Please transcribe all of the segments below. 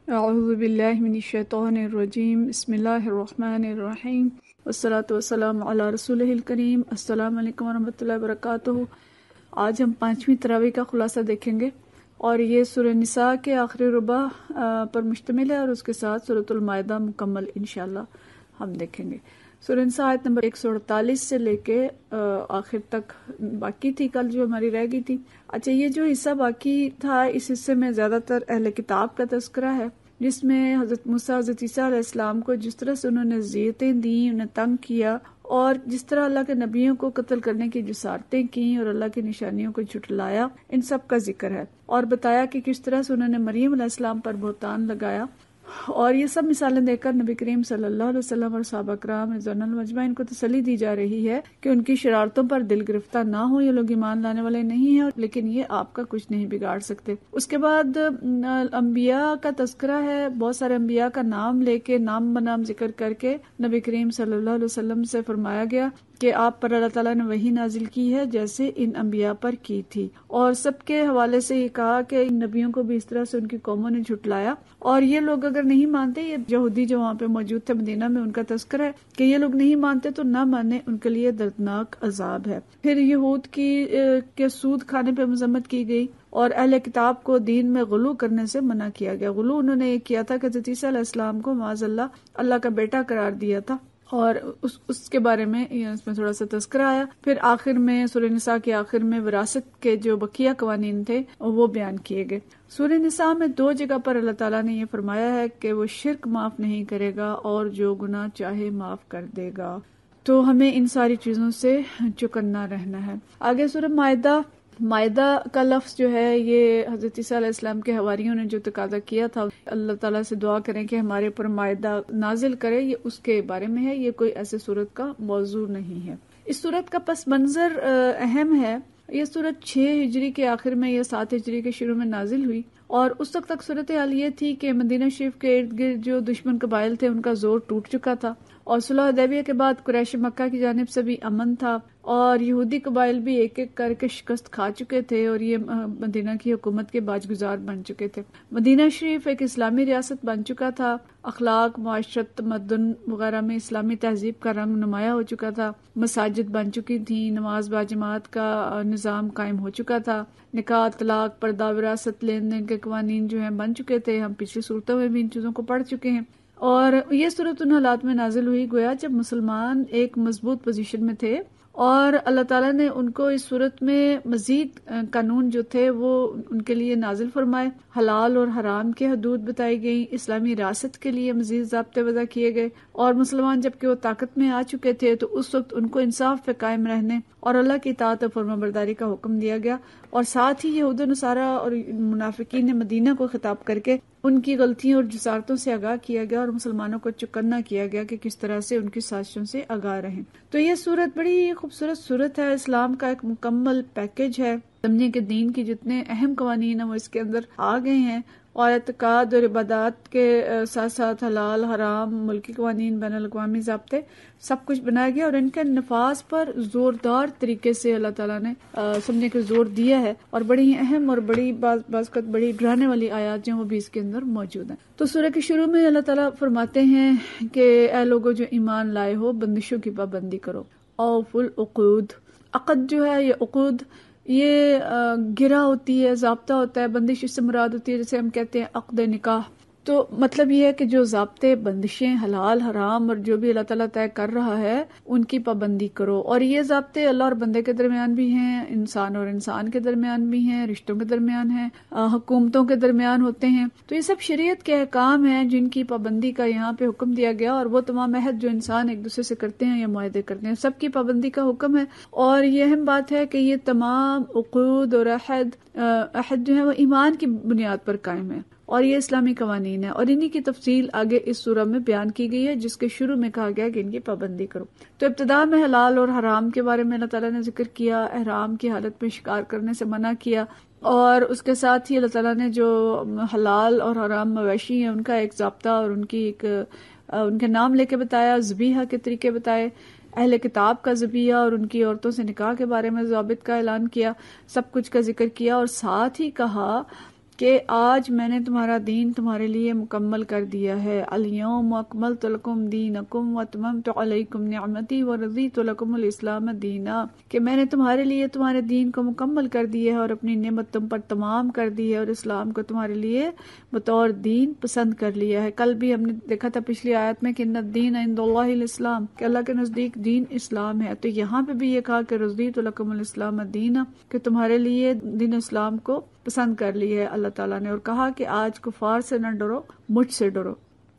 اعوذ باللہ من الشیطان الرجیم، بسم اللہ الرحمن الرحیم، والصلاة والسلام علی رسولہ الکریم۔ السلام علیکم ورحمۃ اللہ وبرکاتہ۔ آج ہم 5ویں تراویح کا خلاصہ دیکھیں گے اور یہ سورہ نساء کے آخری ربع پر مشتمل ہے اور اس کے ساتھ سورۃ المائدہ مکمل انشاءاللہ ہم دیکھیں گے۔ سورہ نساء آیت نمبر 148 سے لے کے آخر تک باقی تھی، کل جو ہماری رہ گئی تھی۔ اچھا، یہ جو حصہ باقی تھا اس حصے میں زیادہ تر اہل کتاب کا تذکرہ ہے، جس میں حضرت موسیٰ حضرت عیسیٰ علیہ السلام کو جس طرح سے انہوں نے اذیتیں دیں، انہیں تنگ کیا اور جس طرح اللہ کے نبیوں کو قتل کرنے کی جسارتیں کیں اور اللہ کی نشانیوں کو جھٹلایا، ان سب کا ذکر ہے، اور بتایا کہ کس طرح سے انہوں نے مریم علیہ السلام پر بہتان لگایا۔ اور یہ سب مثالیں دے کر نبی کریم صلی اللہ علیہ وسلم اور صحابہ کرام رضوان اللہ اجمعین کو تسلی دی جا رہی ہے کہ ان کی شرارتوں پر دل گرفتہ نہ ہو، یہ لوگ ایمان لانے والے نہیں ہیں لیکن یہ آپ کا کچھ نہیں بگاڑ سکتے۔ اس کے بعد انبیاء کا تذکرہ ہے، بہت سارے انبیاء کا نام لے کے نام بنام ذکر کر کے نبی کریم صلی اللہ علیہ وسلم سے فرمایا گیا کہ آپ پر اللہ تعالیٰ نے وحی نازل کی ہے جیسے ان انبیاء پر کی تھی، اور سب کے حوالے سے یہ کہا کہ ان نبیوں کو بھی اس طرح سے ان کی قوموں نے جھٹلایا، اور یہ لوگ اگر نہیں مانتے، یہ یہودی جو وہاں پہ موجود تھے مدینہ میں، ان کا تذکرہ ہے کہ یہ لوگ نہیں مانتے تو نہ مانے، ان کے لیے دردناک عذاب ہے۔ پھر یہود کے سود کھانے پہ مذمت کی گئی اور اہل کتاب کو دین میں غلو کرنے سے منع کیا گیا۔ غلو انہوں نے یہ کیا تھا کہ حضرت عیسیٰ علیہ السلام کو معاذ اللہ کا بیٹا قرار دیا تھا، اور اس کے بارے میں اس میں تھوڑا سا تذکرہ آیا۔ پھر آخر میں سورہ نساء کے آخر میں وراثت کے جو بقیہ قوانین تھے وہ بیان کیے گئے۔ سورہ نساء میں 2 جگہ پر اللہ تعالیٰ نے یہ فرمایا ہے کہ وہ شرک معاف نہیں کرے گا اور جو گناہ چاہے معاف کر دے گا، تو ہمیں ان ساری چیزوں سے چکنا رہنا ہے۔ آگے سورہ مائدہ کا لفظ جو ہے، یہ حضرت عیسیٰ علیہ السلام کے حواریوں نے جو تقاضا کیا تھا اللہ تعالیٰ سے دعا کریں کہ ہمارے اوپر مائدہ نازل کرے، یہ اس کے بارے میں ہے، یہ کوئی ایسے صورت کا موضوع نہیں ہے۔ اس صورت کا پس منظر اہم ہے۔ یہ صورت 6 ہجری کے آخر میں یا 7 ہجری کے شروع میں نازل ہوئی، اور اس وقت تک صورتحال یہ تھی کہ مدینہ شریف کے ارد گرد جو دشمن قبائل تھے ان کا زور ٹوٹ چکا تھا، اور صلح حدیبیہ کے بعد قریش مکہ کی جانب سے بھی امن تھا، اور یہودی قبائل بھی ایک ایک کر کے شکست کھا چکے تھے اور یہ مدینہ کی حکومت کے باج گزار بن چکے تھے۔ مدینہ شریف ایک اسلامی ریاست بن چکا تھا، اخلاق، معاشرت، تمدن وغیرہ میں اسلامی تہذیب کا رنگ نمایاں ہو چکا تھا، مساجد بن چکی تھیں، نماز باجماعت کا نظام قائم ہو چکا تھا، نکاح، طلاق، پردہ، وراثت، لین دین کے قوانین جو ہیں بن چکے تھے۔ ہم پچھلی صورتوں میں بھی ان چیزوں کو پڑھ چکے ہیں، اور یہ صورت ان حالات میں نازل ہوئی گویا جب مسلمان ایک مضبوط پوزیشن میں تھے، اور اللہ تعالیٰ نے ان کو اس صورت میں مزید قانون جو تھے وہ ان کے لیے نازل فرمائے، حلال اور حرام کے حدود بتائی گئی، اسلامی ریاست کے لیے مزید ضابطے وضع کیے گئے، اور مسلمان جبکہ وہ طاقت میں آ چکے تھے تو اس وقت ان کو انصاف پہ قائم رہنے اور اللہ کی اطاعت و فرما برداری کا حکم دیا گیا، اور ساتھ ہی یہود و نصارہ اور منافقین مدینہ کو خطاب کر کے ان کی غلطیوں اور جسارتوں سے آگاہ کیا گیا اور مسلمانوں کو چکنا کیا گیا کہ کس طرح سے ان کی سازشوں سے آگاہ رہیں۔ تو یہ صورت بڑی خوبصورت صورت ہے، اسلام کا ایک مکمل پیکج ہے، سمجھیں کہ دین کی جتنے اہم قوانین ہیں وہ اس کے اندر آ گئے ہیں، اور اعتقاد اور عبادات کے ساتھ ساتھ حلال، حرام، ملکی قوانین، بین الاقوامی ضابطے، سب کچھ بنایا گیا، اور ان کے نفاذ پر زوردار طریقے سے اللہ تعالیٰ نے سمجھنے کے زور دیا ہے، اور بڑی اہم اور بڑی بعض بڑی ڈرانے والی آیات جو ہیں وہ بھی اس کے اندر موجود ہیں۔ تو سورہ کے شروع میں اللہ تعالیٰ فرماتے ہیں کہ اے لوگو جو ایمان لائے ہو، بندشوں کی پابندی کرو، اوفوا العقود۔ عقد جو ہے، یہ عقود، یہ گرہ ہوتی ہے، ضابطہ ہوتا ہے، بندش اس سے مراد ہوتی ہے جیسے ہم کہتے ہیں عقد نکاح۔ تو مطلب یہ ہے کہ جو ضابطے، بندشیں، حلال، حرام اور جو بھی اللہ تعالیٰ طے کر رہا ہے ان کی پابندی کرو، اور یہ ضابطے اللہ اور بندے کے درمیان بھی ہیں، انسان اور انسان کے درمیان بھی ہیں، رشتوں کے درمیان ہیں، حکومتوں کے درمیان ہوتے ہیں۔ تو یہ سب شریعت کے احکام ہیں جن کی پابندی کا یہاں پہ حکم دیا گیا، اور وہ تمام عہد جو انسان ایک دوسرے سے کرتے ہیں یا معاہدے کرتے ہیں، سب کی پابندی کا حکم ہے۔ اور یہ اہم بات ہے کہ یہ تمام عقود اور عہد جو ہیں وہ ایمان کی بنیاد پر قائم ہے، اور یہ اسلامی قوانین ہے، اور انہی کی تفصیل آگے اس سورہ میں بیان کی گئی ہے جس کے شروع میں کہا گیا کہ ان کی پابندی کرو۔ تو ابتدا میں حلال اور حرام کے بارے میں اللہ تعالیٰ نے ذکر کیا، احرام کی حالت میں شکار کرنے سے منع کیا، اور اس کے ساتھ ہی اللہ تعالیٰ نے جو حلال اور حرام مویشی ہیں ان کا ایک ضابطہ اور ان کے نام لے کے بتایا، ذبیحہ کے طریقے بتائے، اہل کتاب کا ذبیحہ اور ان کی عورتوں سے نکاح کے بارے میں ضابط کا اعلان کیا، سب کچھ کا ذکر کیا، اور ساتھ ہی کہا کہ آج میں نے تمہارا دین تمہارے لیے مکمل کر دیا ہے. الیوم اکملت لکم دینکم واتممت علیکم نعمتی ورضیت لکم الاسلام دینا، کہ میں نے تمہارے لیے تمہارے دین کو مکمل کر دیا ہے اور اپنی نعمت تم پر تمام کر دی ہے اور اسلام کو تمہارے لیے بطور دین پسند کر لیا ہے. کل بھی ہم نے دیکھا تھا پچھلی آیت میں کہ ان الدین عند اللہ الاسلام، کہ اللہ کے نزدیک دین اسلام ہے. تو یہاں پہ بھی یہ کہا کہ رضیت لکم الاسلام دینا، کہ تمہارے لیے دین اسلام کو پسند کر لی ہے اللہ تعالیٰ نے، اور کہا کہ آج کفار سے نہ ڈرو، مجھ سے ڈرو.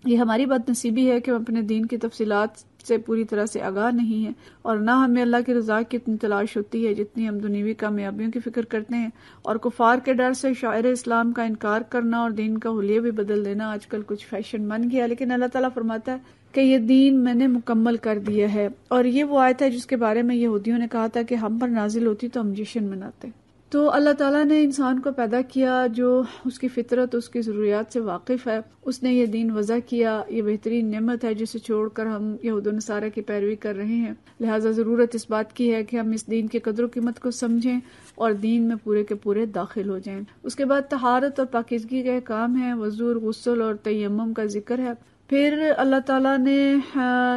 یہ ہماری بد نصیبی ہے کہ ہم اپنے دین کی تفصیلات سے پوری طرح سے آگاہ نہیں ہیں، اور نہ ہمیں اللہ کی رضا کی اتنی تلاش ہوتی ہے جتنی ہم دنیوی کامیابیوں کی فکر کرتے ہیں. اور کفار کے ڈر سے شاعر اسلام کا انکار کرنا اور دین کا حلیہ بھی بدل دینا آج کل کچھ فیشن بن گیا. لیکن اللہ تعالیٰ فرماتا ہے کہ یہ دین میں نے مکمل کر دیا ہے. اور یہ وہ آیت ہے جس کے بارے میں یہودیوں نے کہا تھا کہ ہم پر نازل ہوتی تو ہم جشن مناتے. تو اللہ تعالیٰ نے انسان کو پیدا کیا جو اس کی فطرت اس کی ضروریات سے واقف ہے. اس نے یہ دین وضع کیا، یہ بہترین نعمت ہے جسے چھوڑ کر ہم یہود و نصارہ کی پیروی کر رہے ہیں. لہٰذا ضرورت اس بات کی ہے کہ ہم اس دین کی قدر و قیمت کو سمجھیں اور دین میں پورے کے پورے داخل ہو جائیں. اس کے بعد طہارت اور پاکیزگی کا کام ہے، وضو، غسل اور تیمم کا ذکر ہے. پھر اللہ تعالیٰ نے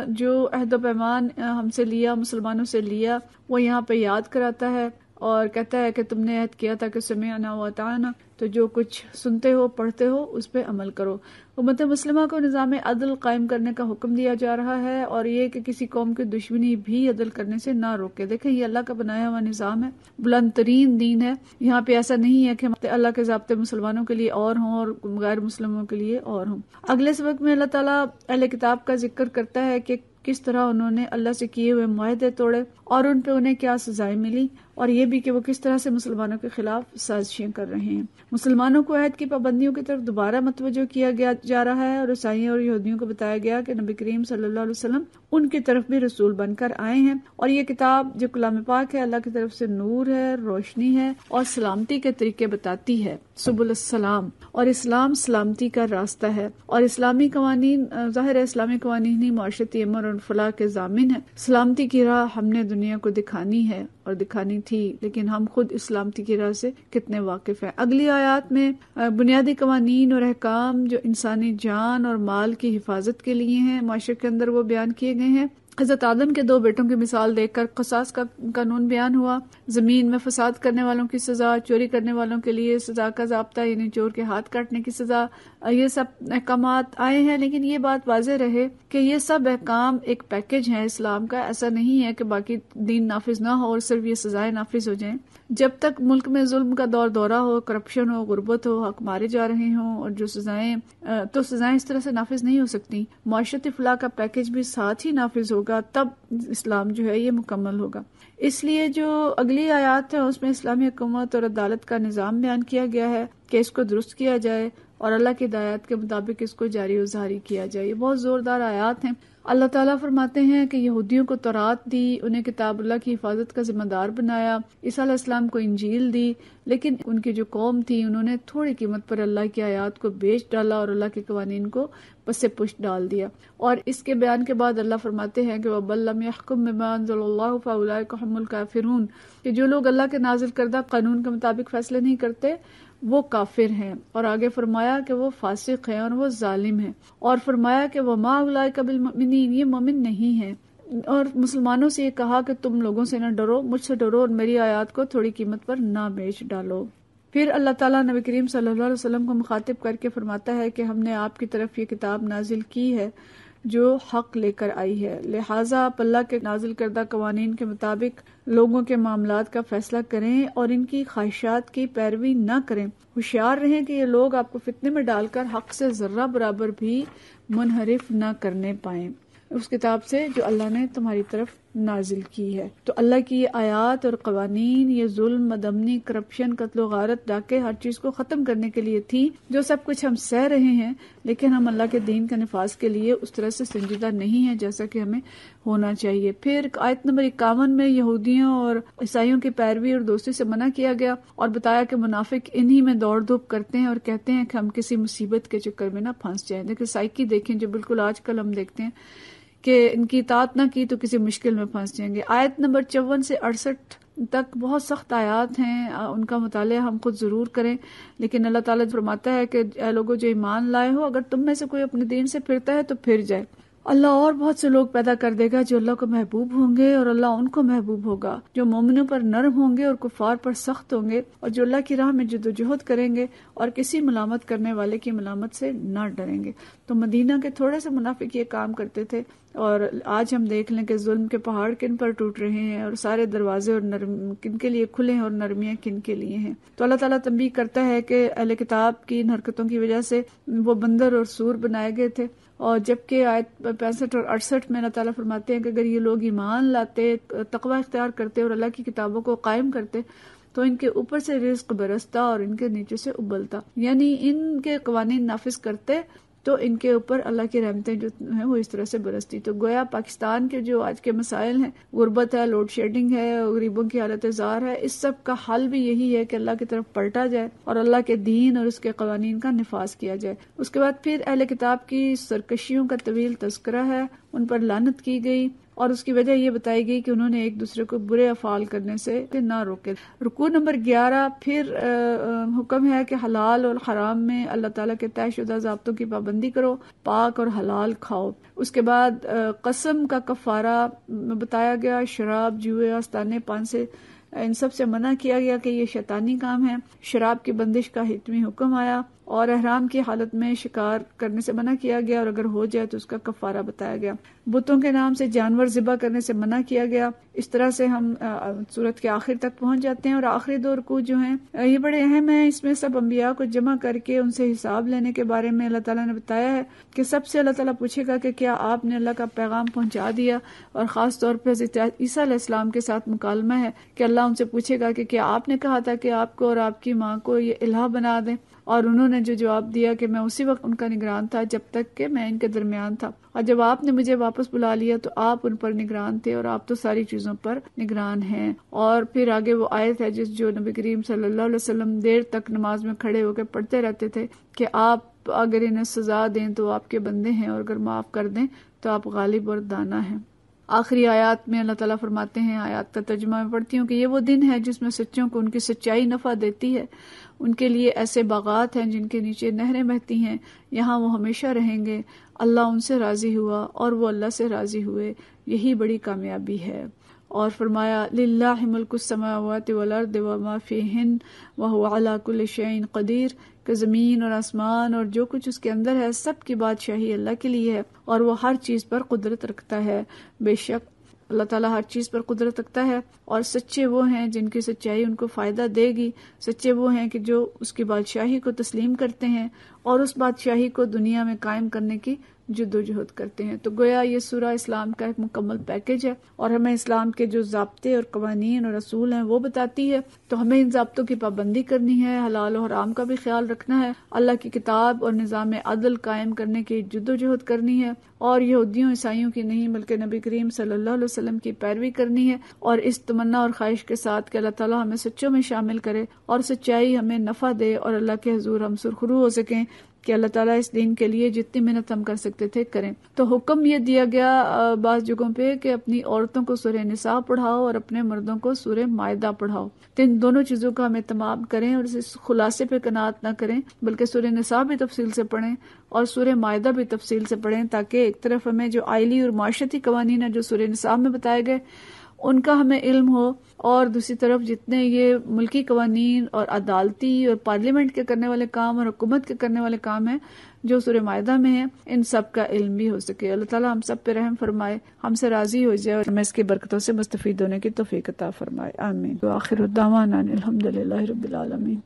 جو عہد و پیمان ہم سے لیا، مسلمانوں سے لیا، وہ یہاں پہ یاد کراتا ہے اور کہتا ہے کہ تم نے عہد کیا تھا کہ سمعنا واطعنا، تو جو کچھ سنتے ہو پڑھتے ہو اس پہ عمل کرو. امت مسلمہ کو نظام عدل قائم کرنے کا حکم دیا جا رہا ہے، اور یہ کہ کسی قوم کی دشمنی بھی عدل کرنے سے نہ روکے. دیکھیں یہ اللہ کا بنایا ہوا نظام ہے، بلند ترین دین ہے. یہاں پہ ایسا نہیں ہے کہ اللہ کے ضابطے مسلمانوں کے لیے اور ہوں اور غیر مسلموں کے لیے اور ہوں. اگلے سبق میں اللہ تعالیٰ اہل کتاب کا ذکر کرتا ہے کہ کس طرح انہوں نے اللہ سے کیے ہوئے معاہدے توڑے اور ان پہ انہیں کیا سزائیں ملی، اور یہ بھی کہ وہ کس طرح سے مسلمانوں کے خلاف سازشیں کر رہے ہیں. مسلمانوں کو عہد کی پابندیوں کی طرف دوبارہ متوجہ کیا گیا جا رہا ہے، اور عیسائیوں اور یہودیوں کو بتایا گیا کہ نبی کریم صلی اللہ علیہ وسلم ان کی طرف بھی رسول بن کر آئے ہیں، اور یہ کتاب جو کلام پاک ہے اللہ کی طرف سے نور ہے، روشنی ہے اور سلامتی کے طریقے بتاتی ہے، سبل السلام. اور اسلام سلامتی کا راستہ ہے، اور اسلامی قوانین ظاہر ہے اسلامی قوانین ہی معاشرتی امن اور فلاح کے ضامن ہیں. سلامتی کی راہ ہم نے دنیا کو دکھانی ہے اور دکھانی تھی، لیکن ہم خود اسلامتی کی راہ سے کتنے واقف ہیں. اگلی آیات میں بنیادی قوانین اور احکام جو انسانی جان اور مال کی حفاظت کے لیے ہیں معاشرے کے اندر وہ بیان کیے گئے ہیں. حضرت آدم کے 2 بیٹوں کی مثال دیکھ کر قصاص کا قانون بیان ہوا، زمین میں فساد کرنے والوں کی سزا، چوری کرنے والوں کے لیے سزا کا ضابطہ یعنی چور کے ہاتھ کاٹنے کی سزا، یہ سب احکامات آئے ہیں. لیکن یہ بات واضح رہے کہ یہ سب احکام ایک پیکج ہیں اسلام کا. ایسا نہیں ہے کہ باقی دین نافذ نہ ہو اور صرف یہ سزائیں نافذ ہو جائیں. جب تک ملک میں ظلم کا دورہ ہو، کرپشن ہو، غربت ہو، حق مارے جا رہے ہوں، اور جو سزائیں اس طرح سے نافذ نہیں ہو سکتی. معاشرتی فلاح کا پیکج بھی ساتھ ہی نافذ ہوگا، تب اسلام جو ہے یہ مکمل ہوگا. اس لیے جو اگلی آیات ہے اس میں اسلامی حکومت اور عدالت کا نظام بیان کیا گیا ہے کہ اس کو درست کیا جائے اور اللہ کی ہدایت کے مطابق اس کو جاری و ساری کیا جائے. یہ بہت زوردار آیات ہیں. اللہ تعالیٰ فرماتے ہیں کہ یہودیوں کو تورات دی، انہیں کتاب اللہ کی حفاظت کا ذمہ دار بنایا، عیسیٰ علیہ السلام کو انجیل دی، لیکن ان کی جو قوم تھی انہوں نے تھوڑی قیمت پر اللہ کی آیات کو بیچ ڈالا اور اللہ کے قوانین کو پس پشت ڈال دیا. اور اس کے بیان کے بعد اللہ فرماتے ہیں کہ وَمَن لَّمْ يَحْكُم بِمَا أَنزَلَ اللَّهُ فَأُولَٰئِكَ هُمُ الْكَافِرُونَ، کہ جو لوگ اللہ کے نازل کردہ قانون کے مطابق فیصلے نہیں کرتے وہ کافر ہیں. اور آگے فرمایا کہ وہ فاسق ہیں اور وہ ظالم ہیں، اور فرمایا کہ وَمَا أُولَٰئِكَ بِالْمُؤْمِنِينَ، یہ مومن نہیں ہیں. اور مسلمانوں سے یہ کہا کہ تم لوگوں سے نہ ڈرو، مجھ سے ڈرو اور میری آیات کو تھوڑی قیمت پر نہ بیچ ڈالو. پھر اللہ تعالیٰ نبی کریم صلی اللہ علیہ وسلم کو مخاطب کر کے فرماتا ہے کہ ہم نے آپ کی طرف یہ کتاب نازل کی ہے جو حق لے کر آئی ہے، لہٰذا آپ اللہ کے نازل کردہ قوانین کے مطابق لوگوں کے معاملات کا فیصلہ کریں اور ان کی خواہشات کی پیروی نہ کریں. ہوشیار رہیں کہ یہ لوگ آپ کو فتنے میں ڈال کر حق سے ذرہ برابر بھی منحرف نہ کرنے پائیں اس کتاب سے جو اللہ نے تمہاری طرف نازل کی ہے. تو اللہ کی یہ آیات اور قوانین یہ ظلم، مدمنی، کرپشن، قتل و غارت، ڈاکے، ہر چیز کو ختم کرنے کے لیے تھی جو سب کچھ ہم سہ رہے ہیں، لیکن ہم اللہ کے دین کے نفاذ کے لیے اس طرح سے سنجیدہ نہیں ہیں جیسا کہ ہمیں ہونا چاہیے. پھر آیت نمبر 51 میں یہودیوں اور عیسائیوں کی پیروی اور دوستی سے منع کیا گیا اور بتایا کہ منافق انہی میں دوڑ دھوپ کرتے ہیں اور کہتے ہیں کہ ہم کسی مصیبت کے چکر میں نہ پھنس جائیں. دیکھیں سائیکی دیکھیں جو بالکل آج کل ہم دیکھتے ہیں کہ ان کی اطاعت نہ کی تو کسی مشکل میں پھنس جائیں گے. آیت نمبر 54 سے 68 تک بہت سخت آیات ہیں، ان کا مطالعہ ہم خود ضرور کریں، لیکن اللہ تعالیٰ فرماتا ہے کہ اے لوگوں جو ایمان لائے ہو، اگر تم میں سے کوئی اپنے دین سے پھرتا ہے تو پھر جائے۔ اللہ اور بہت سے لوگ پیدا کر دے گا جو اللہ کو محبوب ہوں گے اور اللہ ان کو محبوب ہوگا، جو مومنوں پر نرم ہوں گے اور کفار پر سخت ہوں گے، اور جو اللہ کی راہ میں جدوجہد کریں گے اور کسی ملامت کرنے والے کی ملامت سے نہ ڈریں گے۔ تو مدینہ کے تھوڑے سے منافق یہ کام کرتے تھے، اور آج ہم دیکھ لیں کہ ظلم کے پہاڑ کن پر ٹوٹ رہے ہیں، اور سارے دروازے اور کن کے لیے کھلے ہیں اور نرمیاں کن کے لیے ہیں۔ تو اللہ تعالیٰ تنبیہ کرتا ہے کہ اہل کتاب کی ان حرکتوں کی وجہ سے وہ بندر اور سور بنائے گئے تھے، اور جبکہ آیت 65 اور 68 میں اللہ تعالیٰ فرماتے ہیں کہ اگر یہ لوگ ایمان لاتے، تقوی اختیار کرتے اور اللہ کی کتابوں کو قائم کرتے تو ان کے اوپر سے رزق برستا اور ان کے نیچے سے ابلتا، یعنی ان کے قوانین نافذ کرتے تو ان کے اوپر اللہ کی رحمتیں جو ہیں وہ اس طرح سے برستی۔ تو گویا پاکستان کے جو آج کے مسائل ہیں، غربت ہے، لوڈ شیڈنگ ہے، غریبوں کی حالت زار ہے، اس سب کا حل بھی یہی ہے کہ اللہ کی طرف پلٹا جائے اور اللہ کے دین اور اس کے قوانین کا نفاذ کیا جائے۔ اس کے بعد پھر اہل کتاب کی سرکشیوں کا طویل تذکرہ ہے، ان پر لعنت کی گئی، اور اس کی وجہ یہ بتائی گئی کہ انہوں نے ایک دوسرے کو برے افعال کرنے سے نہ روکے۔ رکوع نمبر 11 پھر حکم ہے کہ حلال اور حرام میں اللہ تعالیٰ کے طے شدہ ضابطوں کی پابندی کرو، پاک اور حلال کھاؤ۔ اس کے بعد قسم کا کفارہ بتایا گیا، شراب، جوئے، آستانے، پان سے ان سب سے منع کیا گیا کہ یہ شیطانی کام ہے۔ شراب کی بندش کا حتمی حکم آیا، اور احرام کی حالت میں شکار کرنے سے منع کیا گیا، اور اگر ہو جائے تو اس کا کفارہ بتایا گیا۔ بتوں کے نام سے جانور ذبح کرنے سے منع کیا گیا۔ اس طرح سے ہم سورت کے آخر تک پہنچ جاتے ہیں، اور آخری دو رکوع جو ہیں یہ بڑے اہم ہیں۔ اس میں سب انبیاء کو جمع کر کے ان سے حساب لینے کے بارے میں اللہ تعالیٰ نے بتایا ہے کہ سب سے اللہ تعالیٰ پوچھے گا کہ کیا آپ نے اللہ کا پیغام پہنچا دیا، اور خاص طور پہ حضرت عیسیٰ علیہ السلام کے ساتھ مکالمہ ہے کہ اللہ ان سے پوچھے گا کہ کیا آپ نے کہا تھا کہ آپ کو اور آپ کی ماں کو یہ الہ بنا دیں، اور انہوں نے جو جواب دیا کہ میں اسی وقت ان کا نگران تھا جب تک کہ میں ان کے درمیان تھا، اور جب آپ نے مجھے واپس بلا لیا تو آپ ان پر نگران تھے، اور آپ تو ساری چیزوں پر نگران ہیں۔ اور پھر آگے وہ آیت ہے جو نبی کریم صلی اللہ علیہ وسلم دیر تک نماز میں کھڑے ہو کے پڑھتے رہتے تھے کہ آپ اگر انہیں سزا دیں تو آپ کے بندے ہیں، اور اگر معاف کر دیں تو آپ غالب اور دانا ہیں۔ آخری آیات میں اللہ تعالیٰ فرماتے ہیں، آیات کا ترجمہ میں پڑھتی ہوں کہ یہ وہ دن ہے جس میں سچوں کو ان کی سچائی نفع دیتی ہے، ان کے لیے ایسے باغات ہیں جن کے نیچے نہریں بہتی ہیں، یہاں وہ ہمیشہ رہیں گے، اللہ ان سے راضی ہوا اور وہ اللہ سے راضی ہوئے، یہی بڑی کامیابی ہے۔ اور فرمایا للہ ملک السماوات والارض وما فیہن وہو علی کل شیء قدیر، کہ زمین اور آسمان اور جو کچھ اس کے اندر ہے سب کی بادشاہی اللہ کے لیے ہے، اور وہ ہر چیز پر قدرت رکھتا ہے۔ بے شک اللہ تعالیٰ ہر چیز پر قدرت رکھتا ہے، اور سچے وہ ہیں جن کی سچائی ان کو فائدہ دے گی، سچے وہ ہیں کہ جو اس کی بادشاہی کو تسلیم کرتے ہیں اور اس بادشاہی کو دنیا میں قائم کرنے کی جدوجہد کرتے ہیں۔ تو گویا یہ سورہ اسلام کا ایک مکمل پیکج ہے، اور ہمیں اسلام کے جو ضابطے اور قوانین اور اصول ہیں وہ بتاتی ہے، تو ہمیں ان ضابطوں کی پابندی کرنی ہے، حلال و حرام کا بھی خیال رکھنا ہے، اللہ کی کتاب اور نظام عدل قائم کرنے کی جدوجہد کرنی ہے، اور یہودیوں عیسائیوں کی نہیں بلکہ نبی کریم صلی اللہ علیہ وسلم کی پیروی کرنی ہے، اور اس تمنا اور خواہش کے ساتھ کہ اللہ تعالیٰ ہمیں سچوں میں شامل کرے اور سچائی ہمیں نفع دے، اور اللہ کے حضور ہم سرخرو ہو سکیں کہ اللہ تعالیٰ اس دین کے لیے جتنی محنت ہم کر سکتے تھے کریں۔ تو حکم یہ دیا گیا بعض جگہوں پہ کہ اپنی عورتوں کو سورہ نساء پڑھاؤ اور اپنے مردوں کو سورہ مائدہ پڑھاؤ، تو ان دونوں چیزوں کا ہم اہتمام کریں، اور اس خلاصے پہ قناعت نہ کریں بلکہ سورہ نساء بھی تفصیل سے پڑھیں اور سورہ مائدہ بھی تفصیل سے پڑھیں، تاکہ ایک طرف ہمیں جو آئلی اور معاشرتی قوانین ہیں جو سورہ نساء میں بتائے گئے ان کا ہمیں علم ہو، اور دوسری طرف جتنے یہ ملکی قوانین اور عدالتی اور پارلیمنٹ کے کرنے والے کام اور حکومت کے کرنے والے کام ہیں جو سورہ مائدہ میں ہیں، ان سب کا علم بھی ہو سکے۔ اللہ تعالیٰ ہم سب پہ رحم فرمائے، ہم سے راضی ہو جائے، اور ہمیں اس کی برکتوں سے مستفید ہونے کی توفیق عطا فرمائے، آمین۔ وآخر دعوانا الحمدللہ رب العالمین۔